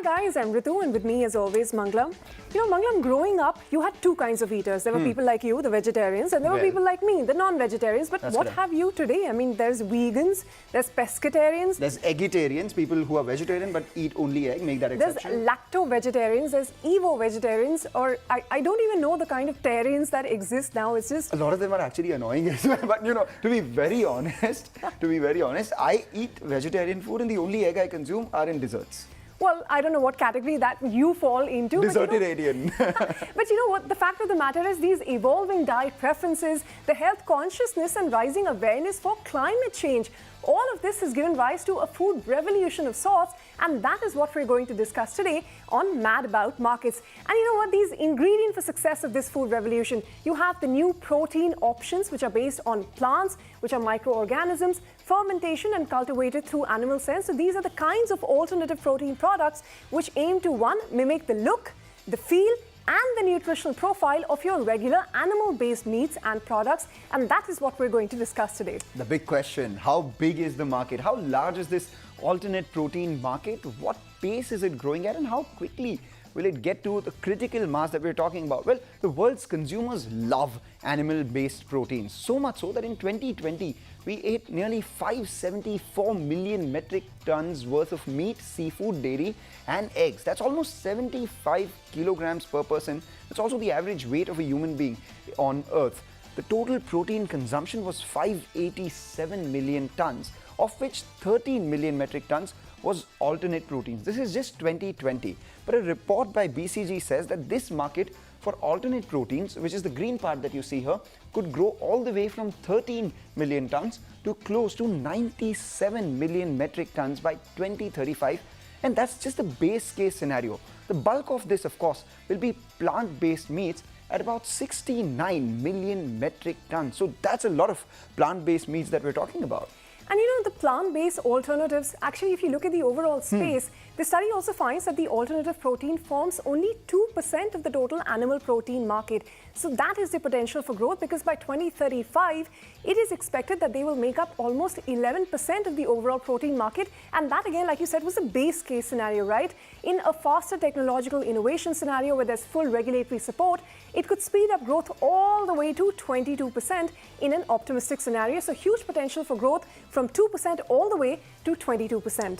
guys, I'm Ritu, and with me as always Mangalam. Mangalam, growing up, you had two kinds of eaters. There were people like you, the vegetarians, and there were people like me, the non-vegetarians. But what have you today? I mean, there's vegans, there's pescatarians. There's eggitarians, people who are vegetarian but eat only egg, make that exception. There's lacto-vegetarians, there's evo-vegetarians, or I don't even know the kind of tarians that exist now. It's just... A lot of them are actually annoying as well. But, to be very honest, I eat vegetarian food and the only egg I consume are in desserts. Well, I don't know what category that you fall into. Desertarian. But you know what? The fact of the matter is these evolving diet preferences, the health consciousness and rising awareness for climate change, all of this has given rise to a food revolution of sorts, and that is what we're going to discuss today on Mad About Markets. And you know what? These ingredients for success of this food revolution, you have the new protein options, which are based on plants, which are microorganisms, fermentation and cultivated through animal cells. So these are the kinds of alternative protein products which aim to, one, mimic the look, the feel, and the nutritional profile of your regular animal-based meats and products. And that is what we're going to discuss today. The big question, how big is the market? How large is this alternate protein market? What pace is it growing at, and how quickly will it get to the critical mass that we're talking about? Well, the world's consumers love animal-based proteins, so much so that in 2020, we ate nearly 574 million metric tons worth of meat, seafood, dairy and eggs. That's almost 75 kilograms per person. That's also the average weight of a human being on Earth. The total protein consumption was 587 million tons, of which 13 million metric tons was alternate proteins. This is just 2020. But a report by BCG says that this market for alternate proteins, which is the green part that you see here, could grow all the way from 13 million tons to close to 97 million metric tons by 2035. And that's just the base case scenario. The bulk of this, of course, will be plant-based meats at about 69 million metric tons. So that's a lot of plant-based meats that we're talking about. And the plant-based alternatives, actually, if you look at the overall space, the study also finds that the alternative protein forms only 2% of the total animal protein market. So that is the potential for growth, because by 2035, it is expected that they will make up almost 11% of the overall protein market. And that, again, like you said, was a base case scenario, right? In a faster technological innovation scenario where there's full regulatory support, it could speed up growth all the way to 22% in an optimistic scenario. So huge potential for growth from 2% all the way to 22%.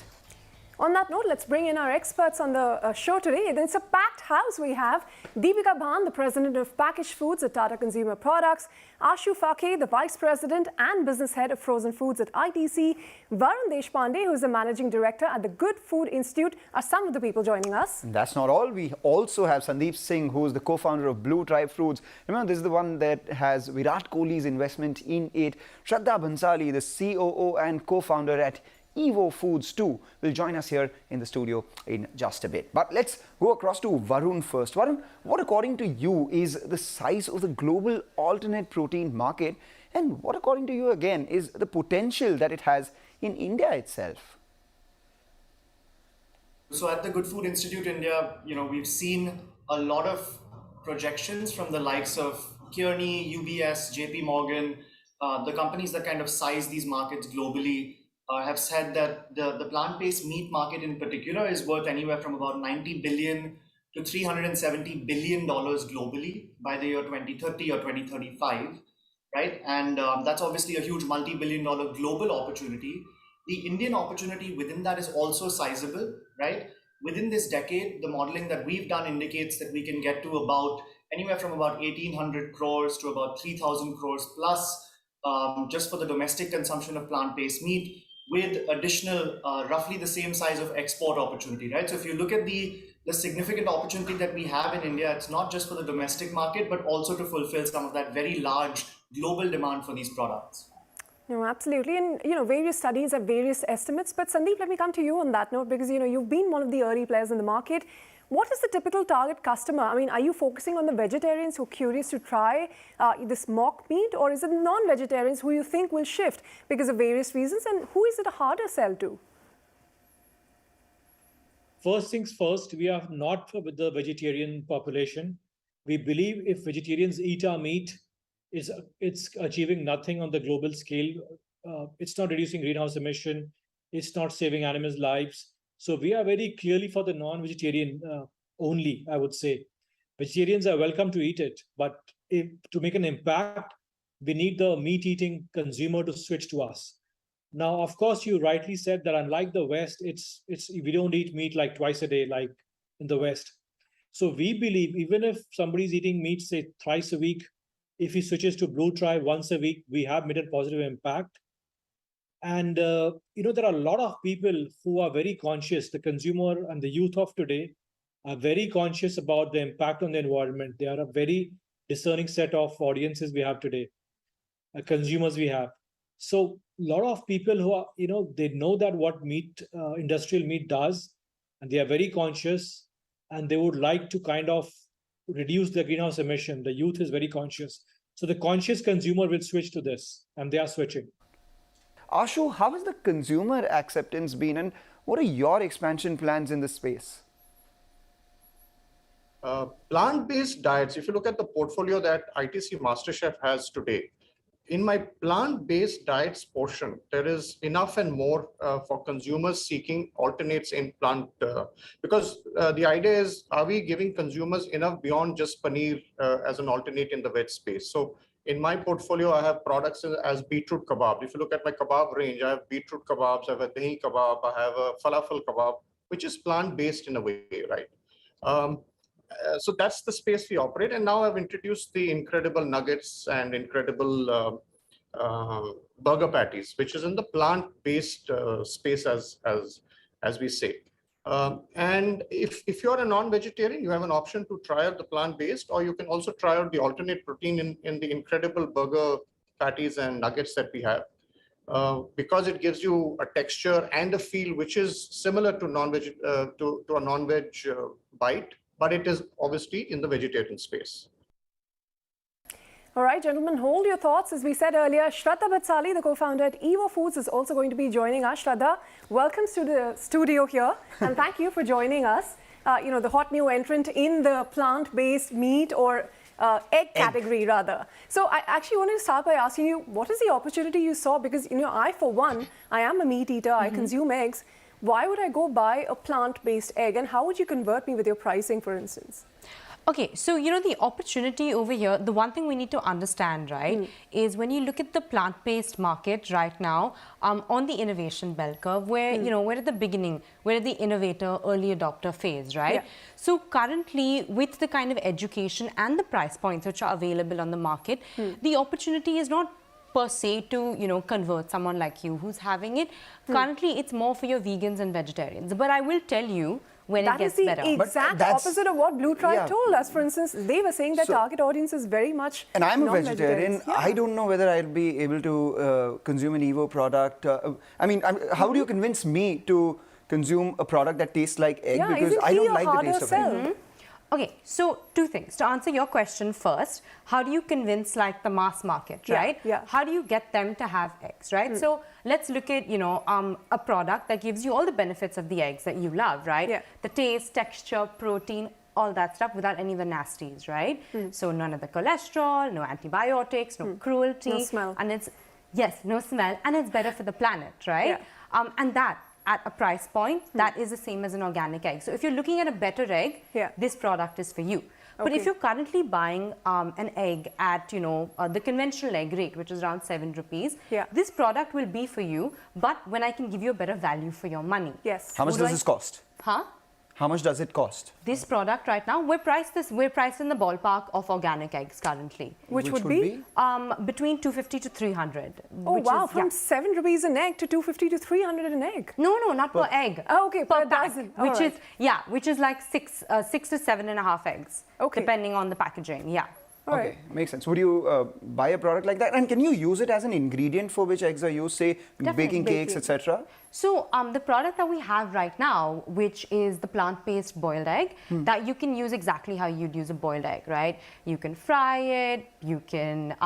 On that note, let's bring in our experts on the show today. It's a packed house. We have Deepika Bhan, the President of Packaged Foods at Tata Consumer Products, Ashu Phake, the Vice President and Business Head of Frozen Foods at ITC, Varun Deshpande, who is the Managing Director at the Good Food Institute, are some of the people joining us. And that's not all. We also have Sandeep Singh, who is the co-founder of Blue Tribe Foods. Remember, this is the one that has Virat Kohli's investment in it. Shraddha Bhansali, the COO and co-founder at Evo Foods too, will join us here in the studio in just a bit. But let's go across to Varun first. Varun, what according to you is the size of the global alternate protein market, and what according to you again is the potential that it has in India itself? So at the Good Food Institute India, we've seen a lot of projections from the likes of Kearney, UBS, JP Morgan, the companies that kind of size these markets globally. Have said that the plant-based meat market in particular is worth anywhere from about $90 billion to $370 billion globally by the year 2030 or 2035, right? And that's obviously a huge multi-billion-dollar global opportunity. The Indian opportunity within that is also sizable, right? Within this decade, the modeling that we've done indicates that we can get to about anywhere from about 1,800 crores to about 3,000 crores plus just for the domestic consumption of plant-based meat, with additional roughly the same size of export opportunity, right? So if you look at the significant opportunity that we have in India, it's not just for the domestic market, but also to fulfill some of that very large global demand for these products. No, absolutely. And, various studies have various estimates. But Sandeep, let me come to you on that note, because, you've been one of the early players in the market. What is the typical target customer? I mean, are you focusing on the vegetarians who are curious to try this mock meat, or is it non-vegetarians who you think will shift because of various reasons? And who is it a harder sell to? First things first, we are not with the vegetarian population. We believe if vegetarians eat our meat, it's achieving nothing on the global scale. It's not reducing greenhouse emission. It's not saving animals' lives. So we are very clearly for the non-vegetarian only, I would say. Vegetarians are welcome to eat it, but to make an impact, we need the meat-eating consumer to switch to us. Now, of course, you rightly said that unlike the West, we don't eat meat like twice a day, like in the West. So we believe even if somebody's eating meat, say thrice a week, if he switches to Blue Tribe once a week, we have made a positive impact. And there are a lot of people who are very conscious. The consumer and the youth of today are very conscious about the impact on the environment. They are a very discerning set of audiences we have today, consumers we have. So a lot of people who are, they know that what industrial meat does, and they are very conscious, and they would like to kind of reduce the greenhouse emission. The youth is very conscious. So the conscious consumer will switch to this, and they are switching. Ashu, how has the consumer acceptance been, and what are your expansion plans in this space? Plant-based diets, if you look at the portfolio that ITC MasterChef has today, in my plant-based diets portion, there is enough and more for consumers seeking alternates in plant, because the idea is, are we giving consumers enough beyond just paneer as an alternate in the veg space? So in my portfolio, I have products as beetroot kebab. If you look at my kebab range, I have beetroot kebabs, I have a dahi kebab, I have a falafel kebab, which is plant-based in a way, right? So that's the space we operate. And now I've introduced the incredible nuggets and incredible burger patties, which is in the plant-based space as we say. And if you're a non-vegetarian, you have an option to try out the plant-based, or you can also try out the alternate protein in the incredible burger patties and nuggets that we have. Because it gives you a texture and a feel which is similar to a non-veg bite, but it is obviously in the vegetarian space. All right, gentlemen, hold your thoughts. As we said earlier, Shraddha Batsali, the co-founder at Evo Foods, is also going to be joining us. Shraddha, welcome to the studio here, and thank you for joining us. The hot new entrant in the plant-based meat or egg category, rather. So I actually wanted to start by asking you, what is the opportunity you saw? Because, I, for one, I am a meat eater. I consume eggs. Why would I go buy a plant-based egg, and how would you convert me with your pricing, for instance? Okay, so the opportunity over here, the one thing we need to understand, right, is when you look at the plant-based market right now, on the innovation bell curve, where, we're at the beginning, we're at the innovator, early adopter phase, right? Yeah. So currently, with the kind of education and the price points which are available on the market, the opportunity is not per se to, convert someone like you who's having it. Currently, it's more for your vegans and vegetarians. But I will tell you, when it gets better. That is the exact opposite of what Blue Tribe told us. For instance, they were saying that target audience is very much and I'm a vegetarian. Yeah. I don't know whether I'll be able to consume an Evo product. How do you convince me to consume a product that tastes like egg? Because I don't like the taste of egg. Okay, so two things. To answer your question first, how do you convince like the mass market, right? Yeah. How do you get them to have eggs, right? So let's look at, a product that gives you all the benefits of the eggs that you love, right? Yeah. The taste, texture, protein, all that stuff without any of the nasties, right? So none of the cholesterol, no antibiotics, no cruelty. No smell. And no smell, and it's better for the planet, right? Yeah. And that, at a price point, that is the same as an organic egg. So if you're looking at a better egg, this product is for you. But if you're currently buying an egg at, the conventional egg rate, which is around 7 rupees, this product will be for you, but when I can give you a better value for your money. Yes. How much does this cost? Huh? How much does it cost? This product right now, we're priced in the ballpark of organic eggs currently. Which would be? Between 250 to 300. Oh, wow. From 7 rupees an egg to 250 to 300 an egg. No, not per egg. Oh, okay, per dozen. Which is like 6 to 7.5 eggs. Okay. Depending on the packaging, Okay, makes sense. Would you buy a product like that? And can you use it as an ingredient for which eggs are used, say, baking cakes, etc.? So the product that we have right now, which is the plant-based boiled egg, that you can use exactly how you'd use a boiled egg, right? You can fry it, you can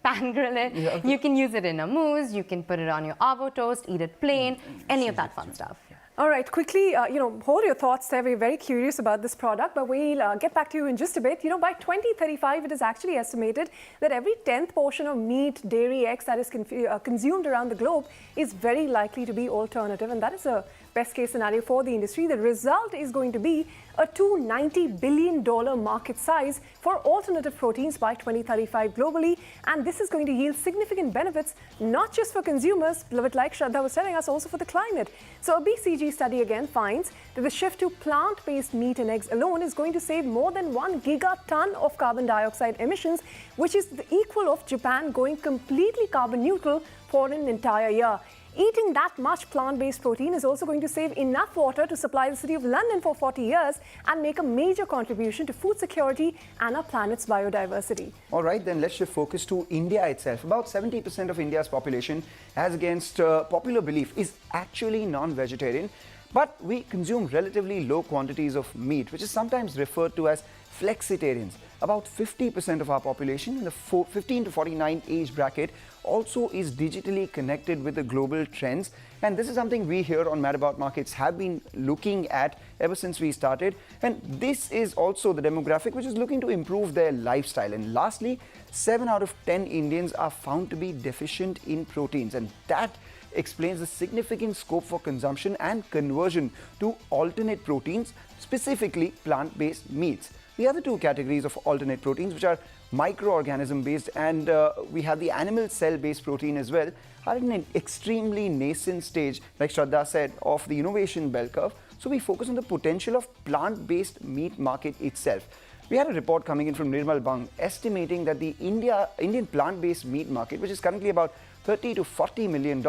pan grill it, you can use it in a mousse, you can put it on your avo toast, eat it plain, any of that fun stuff. All right, quickly, hold your thoughts there. We're very curious about this product, but we'll get back to you in just a bit. By 2035, it is actually estimated that every 10th portion of meat, dairy, eggs that is consumed around the globe is very likely to be alternative, and that is a best case scenario for the industry, the result is going to be a $290 billion market size for alternative proteins by 2035 globally. And this is going to yield significant benefits, not just for consumers, but like Shraddha was telling us, also for the climate. So a BCG study again finds that the shift to plant-based meat and eggs alone is going to save more than 1 gigaton of carbon dioxide emissions, which is the equal of Japan going completely carbon neutral for an entire year. Eating that much plant-based protein is also going to save enough water to supply the city of London for 40 years and make a major contribution to food security and our planet's biodiversity. All right, then let's shift focus to India itself. About 70% of India's population, as against popular belief, is actually non-vegetarian. But we consume relatively low quantities of meat, which is sometimes referred to as flexitarians. About 50% of our population in the 15 to 49 age bracket also is digitally connected with the global trends. And this is something we here on Mad About Markets have been looking at ever since we started. And this is also the demographic which is looking to improve their lifestyle. And lastly, 7 out of 10 Indians are found to be deficient in proteins. And that explains the significant scope for consumption and conversion to alternate proteins, specifically plant-based meats. The other two categories of alternate proteins, which are microorganism based and we have the animal cell based protein as well, are in an extremely nascent stage, like Shraddha said, of the innovation bell curve. So we focus on the potential of plant-based meat market itself. We had a report coming in from Nirmal Bang estimating that the Indian plant-based meat market, which is currently about $30 to $40 million,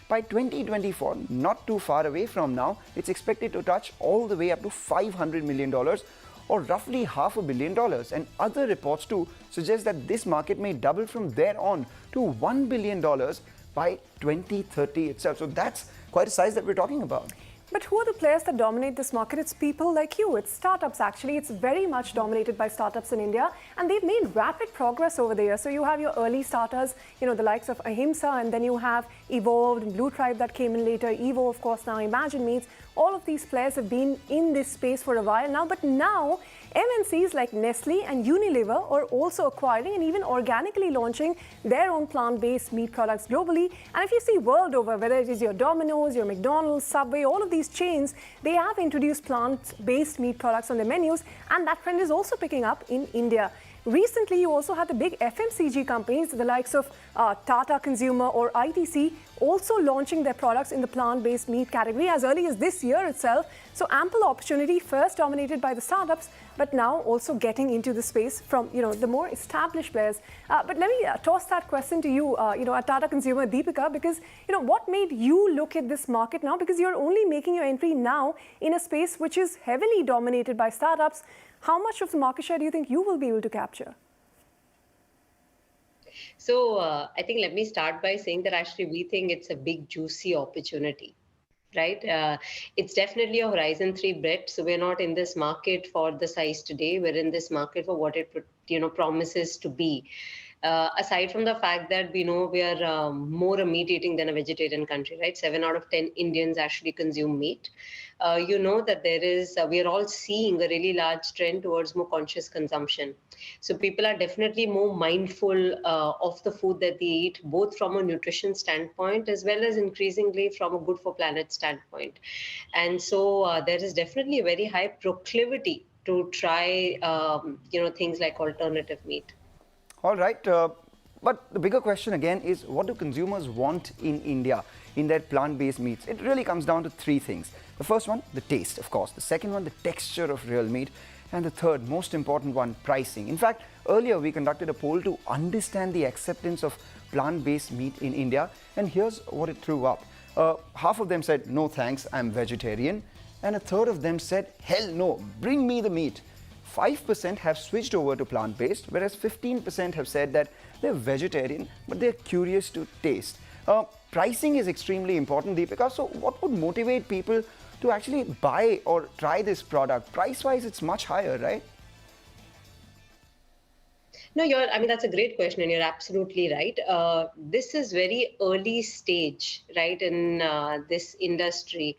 by 2024, not too far away from now, it's expected to touch all the way up to $500 million, or roughly $500 million. And other reports too suggest that this market may double from there on to $1 billion by 2030 itself. So that's quite a size that we're talking about. But who are the players that dominate this market? It's people like you. It's startups, actually. It's very much dominated by startups in India. And they've made rapid progress over the years. So you have your early starters, you know, the likes of Ahimsa, and then you have Evolved, Blue Tribe that came in later, Evo, of course, now Imagine Meats. All of these players have been in this space for a while now. But now, MNCs like Nestle and Unilever are also acquiring and even organically launching their own plant-based meat products globally. And if you see world over, whether it is your Domino's, your McDonald's, Subway, all of these chains, they have introduced plant-based meat products on their menus, and that trend is also picking up in India. Recently, you also had the big FMCG companies, the likes of Tata Consumer or ITC, also launching their products in the plant-based meat category as early as this year itself. So ample opportunity, first dominated by the startups, but now also getting into the space from, you know, the more established players. But let me toss that question to you, at Tata Consumer, Deepika, because, what made you look at this market now? Because you're only making your entry now in a space which is heavily dominated by startups. How much of the market share do you think you will be able to capture? So I think let me start by saying that actually we think it's a big, juicy opportunity, right? It's definitely a Horizon 3 bet. So we're not in this market for the size today. We're in this market for what it promises to be. Aside from the fact that we know we are more a meat eating than a vegetarian country, right? 7 out of 10 Indians actually consume meat. You know that we are all seeing a really large trend towards more conscious consumption. So people are definitely more mindful of the food that they eat, both from a nutrition standpoint, as well as increasingly from a good for planet standpoint. And so there is definitely a very high proclivity to try, things like alternative meat. All right. But the bigger question again is, what do consumers want in India in their plant-based meats? It really comes down to 3 things. The first one, the taste, of course. The second one, the texture of real meat. And the third, most important one, pricing. In fact, earlier we conducted a poll to understand the acceptance of plant-based meat in India. And here's what it threw up. Half of them said, no thanks, I'm vegetarian. And a third of them said, hell no, bring me the meat. 5% have switched over to plant-based, whereas 15% have said that they're vegetarian, but they're curious to taste. Pricing is extremely important, Deepika. So what would motivate people to actually buy or try this product? Price-wise, it's much higher, right? No, I mean, that's a great question, and you're absolutely right. This is very early stage, right, in this industry.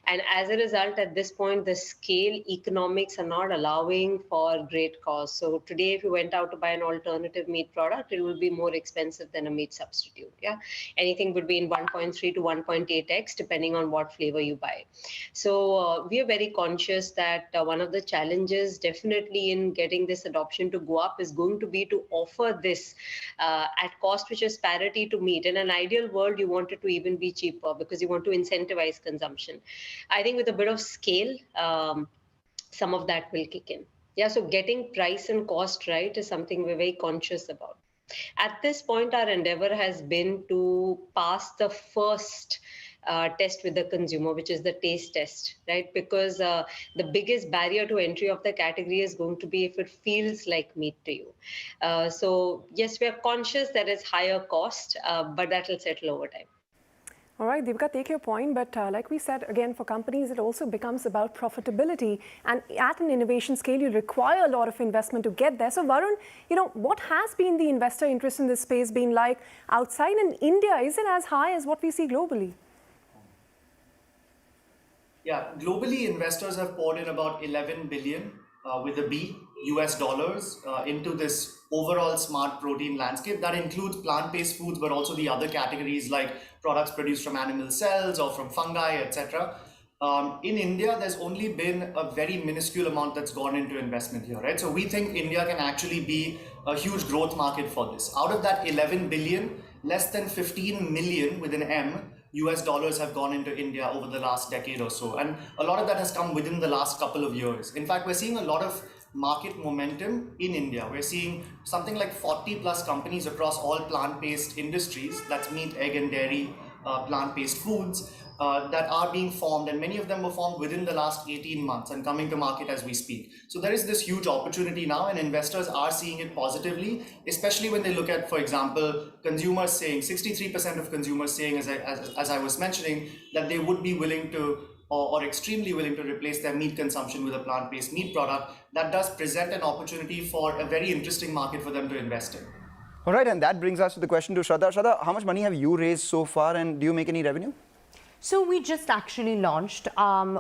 And as a result, at this point, the scale economics are not allowing for great cost. So today, if you went out to buy an alternative meat product, it will be more expensive than a meat substitute. Yeah. Anything between 1.3 to 1.8x, depending on what flavor you buy. So we are very conscious that one of the challenges definitely in getting this adoption to go up is going to be to offer this at cost which is parity to meat. In an ideal world, you want it to even be cheaper because you want to incentivize consumption. I think with a bit of scale, some of that will kick in. Yeah, so getting price and cost right is something we're very conscious about. At this point, our endeavor has been to pass the first test with the consumer, which is the taste test, right? Because the biggest barrier to entry of the category is going to be if it feels like meat to you. So yes, we are conscious that it's higher cost, but that will settle over time. All right, Deepika, take your point, but like we said, again, for companies, it also becomes about profitability. And at an innovation scale, you require a lot of investment to get there. So Varun, what has been the investor interest in this space been like outside in India? Is it as high as what we see globally? Yeah, globally, investors have poured in about 11 billion with a B US dollars into this overall smart protein landscape. That includes plant-based foods, but also the other categories like products produced from animal cells or from fungi, etc. In India, there's only been a very minuscule amount that's gone into investment here, right? So we think India can actually be a huge growth market for this. Out of that 11 billion, less than 15 million with an M US dollars have gone into India over the last decade or so. And a lot of that has come within the last couple of years. In fact, we're seeing a lot of market momentum in India. We're seeing something like 40 plus companies across all plant-based industries, that's meat, egg and dairy, plant-based foods, that are being formed, and many of them were formed within the last 18 months and coming to market as we speak. So there is this huge opportunity now, and investors are seeing it positively, especially when they look at, for example, consumers saying, 63% of consumers saying, as I was mentioning, that they would be willing to or extremely willing to replace their meat consumption with a plant-based meat product. That does present an opportunity for a very interesting market for them to invest in. All right, and that brings us to the question to Shraddha. Shraddha, how much money have you raised so far, and do you make any revenue? So we just actually launched.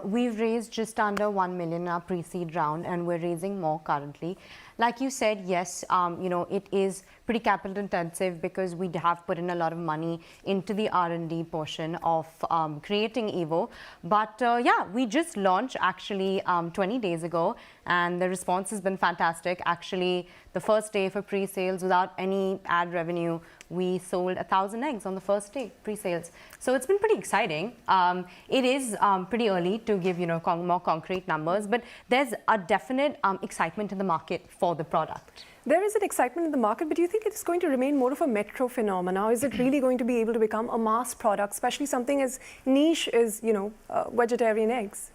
We've raised just under 1 million in our pre-seed round, and we're raising more currently. Like you said, yes, it is pretty capital intensive because we have put in a lot of money into the R&D portion of creating Evo. But yeah, we just launched actually 20 days ago, and the response has been fantastic. Actually, the first day for pre-sales without any ad revenue, we sold 1,000 eggs on the first day, pre-sales. So it's been pretty exciting. It is pretty early to give more concrete numbers, but there's a definite excitement in the market for the product. There is an excitement in the market, but do you think it's going to remain more of a metro phenomenon? Is it really going to be able to become a mass product, especially something as niche as, vegetarian eggs?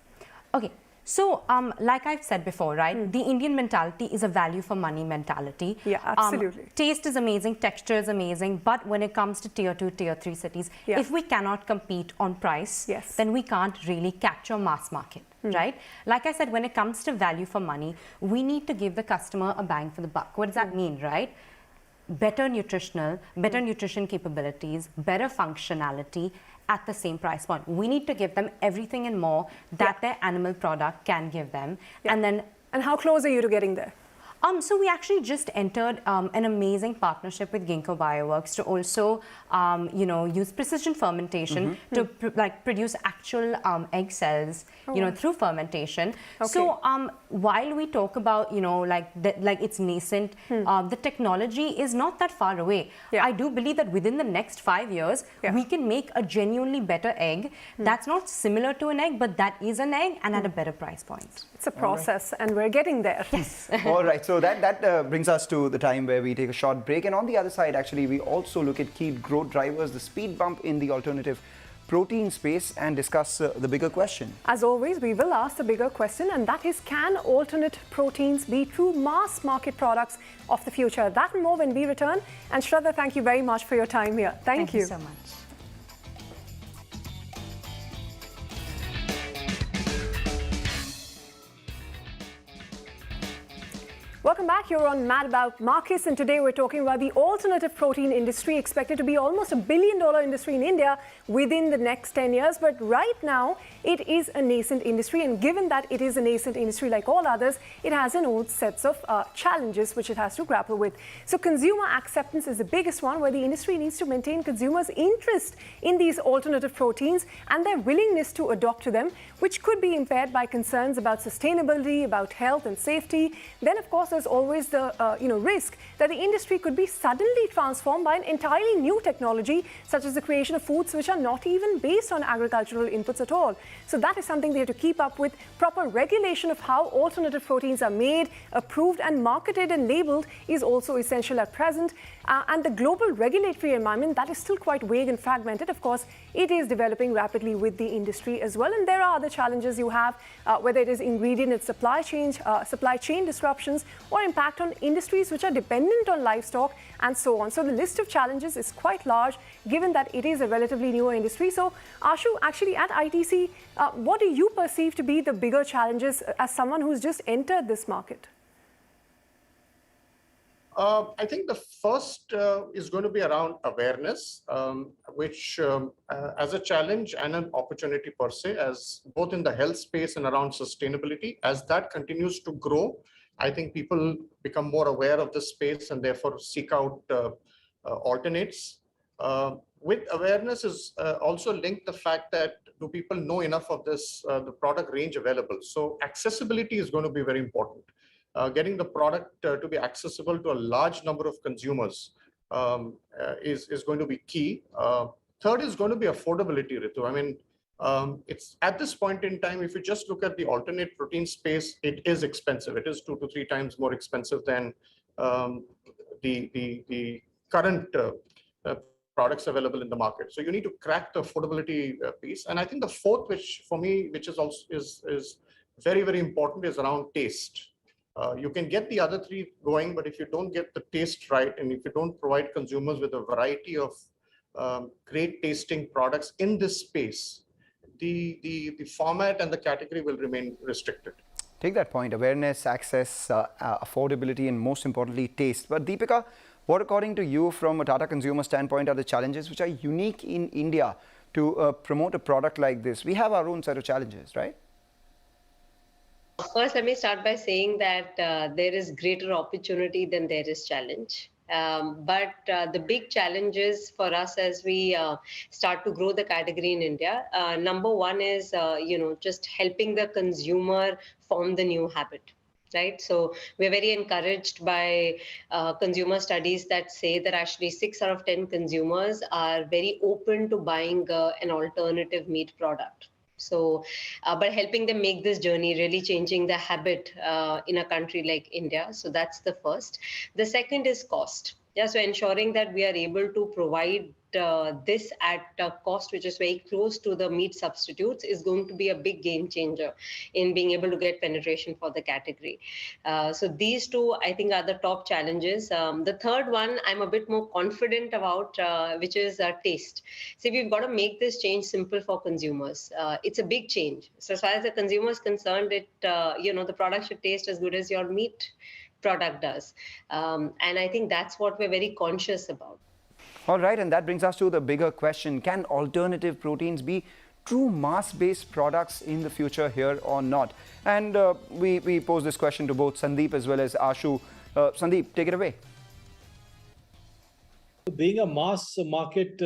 Okay. So, like I've said before, right, the Indian mentality is a value for money mentality. Yeah, absolutely. Taste is amazing, texture is amazing, but when it comes to tier 2, tier 3 cities, if we cannot compete on price, then we can't really capture mass market, right? Like I said, when it comes to value for money, we need to give the customer a bang for the buck. What does that mean, right? Better nutrition capabilities, better functionality, at the same price point. We need to give them everything and more that their animal product can give them. And how close are you to getting there? So we actually just entered an amazing partnership with Ginkgo Bioworks to also, use precision fermentation to produce actual egg cells, through fermentation. Okay. So while we talk about, it's nascent, the technology is not that far away. I do believe that within the next 5 years, we can make a genuinely better egg that's not similar to an egg, but that is an egg and at a better price point. It's a process, and we're getting there. Yes. All right, so that brings us to the time where we take a short break. And on the other side, actually, we also look at key growth drivers, the speed bump in the alternative protein space, and discuss the bigger question. As always, we will ask the bigger question, and that is, can alternate proteins be true mass market products of the future? That and more when we return. And Shraddha, thank you very much for your time here. Thank you so much. Welcome back. You're on Mad About Markets, and today we're talking about the alternative protein industry, expected to be almost $1 billion industry in India within the next 10 years. But right now, it is a nascent industry, and given that it is a nascent industry like all others, it has an own sets of challenges which it has to grapple with. So consumer acceptance is the biggest one, where the industry needs to maintain consumers' interest in these alternative proteins and their willingness to adopt to them, which could be impaired by concerns about sustainability, about health and safety. Then, of course, there's always the risk that the industry could be suddenly transformed by an entirely new technology, such as the creation of foods which are not even based on agricultural inputs at all. So that is something they have to keep up with. Proper regulation of how alternative proteins are made, approved and marketed and labeled is also essential at present. And the global regulatory environment, that is still quite vague and fragmented. Of course, it is developing rapidly with the industry as well. And there are other challenges you have, whether it is ingredient and supply chain disruptions, or impact on industries which are dependent on livestock and so on. So the list of challenges is quite large, given that it is a relatively newer industry. So Ashu, actually at ITC, what do you perceive to be the bigger challenges as someone who's just entered this market? I think the first is going to be around awareness, which as a challenge and an opportunity per se, as both in the health space and around sustainability. As that continues to grow, I think people become more aware of the space and therefore seek out alternates. With awareness is also linked the fact that do people know enough of this, the product range available? So accessibility is going to be very important. Getting the product to be accessible to a large number of consumers is going to be key. Third is going to be affordability, Ritu. I mean, it's at this point in time, if you just look at the alternate protein space, it is expensive. It is 2 to 3 times more expensive than the current products available in the market. So you need to crack the affordability piece. And I think the fourth, which for me, which is also is very, very important, is around taste. You can get the other 3 going, but if you don't get the taste right, and if you don't provide consumers with a variety of great tasting products in this space, the format and the category will remain restricted. Take that point: awareness, access, affordability, and most importantly, taste. But Deepika, what according to you, from a Tata Consumer standpoint, are the challenges which are unique in India to promote a product like this? We have our own set of challenges, right? First, let me start by saying that there is greater opportunity than there is challenge. But the big challenges for us as we start to grow the category in India, number one is, just helping the consumer form the new habit. Right. So we're very encouraged by consumer studies that say that actually 6 out of 10 consumers are very open to buying an alternative meat product. So, but helping them make this journey, really changing the habit in a country like India. So that's the first. The second is cost. Yeah, so ensuring that we are able to provide this at a cost which is very close to the meat substitutes is going to be a big game changer in being able to get penetration for the category. So these 2, I think, are the top challenges. The third one I'm a bit more confident about, which is taste. So we've got to make this change simple for consumers. It's a big change. So as far as the consumer is concerned, the product should taste as good as your meat product does. And I think that's what we're very conscious about. All right, and that brings us to the bigger question: can alternative proteins be true mass-based products in the future here or not? And we pose this question to both Sandeep as well as Ashu. Sandeep, take it away. Being a mass market,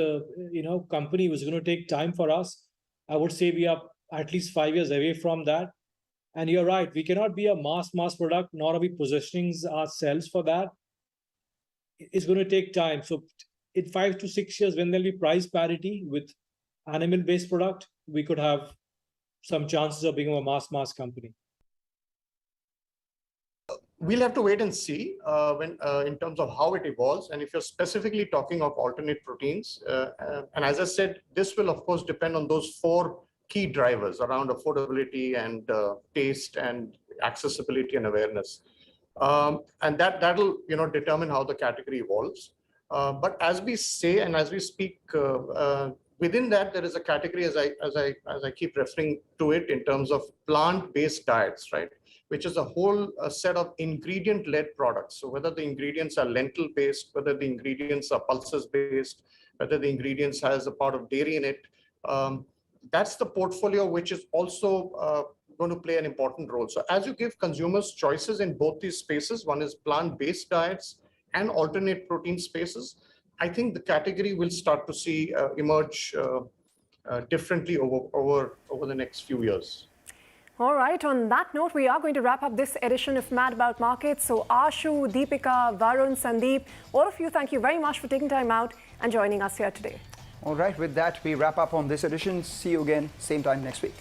company was going to take time for us. I would say we are at least 5 years away from that. And you're right, we cannot be a mass product, nor are we positioning ourselves for that. It's going to take time. So in 5 to 6 years, when there'll be price parity with animal-based product, we could have some chances of being a mass company. We'll have to wait and see when in terms of how it evolves. And if you're specifically talking of alternate proteins, and as I said, this will of course depend on those 4 key drivers around affordability and taste and accessibility and awareness. And that'll determine how the category evolves. But as we say and as we speak, within that there is a category, as I keep referring to it, in terms of plant-based diets, right? which is a whole set of ingredient-led products. So whether the ingredients are lentil-based, whether the ingredients are pulses-based, whether the ingredients has a part of dairy in it, that's the portfolio which is also going to play an important role. So as you give consumers choices in both these spaces, one is plant-based diets and alternate protein spaces, I think the category will start to see emerge differently over the next few years. All right, on that note, we are going to wrap up this edition of Mad About Markets. So Ashu, Deepika, Varun, Sandeep, all of you, thank you very much for taking time out and joining us here today. All right, with that, we wrap up on this edition. See you again, same time next week.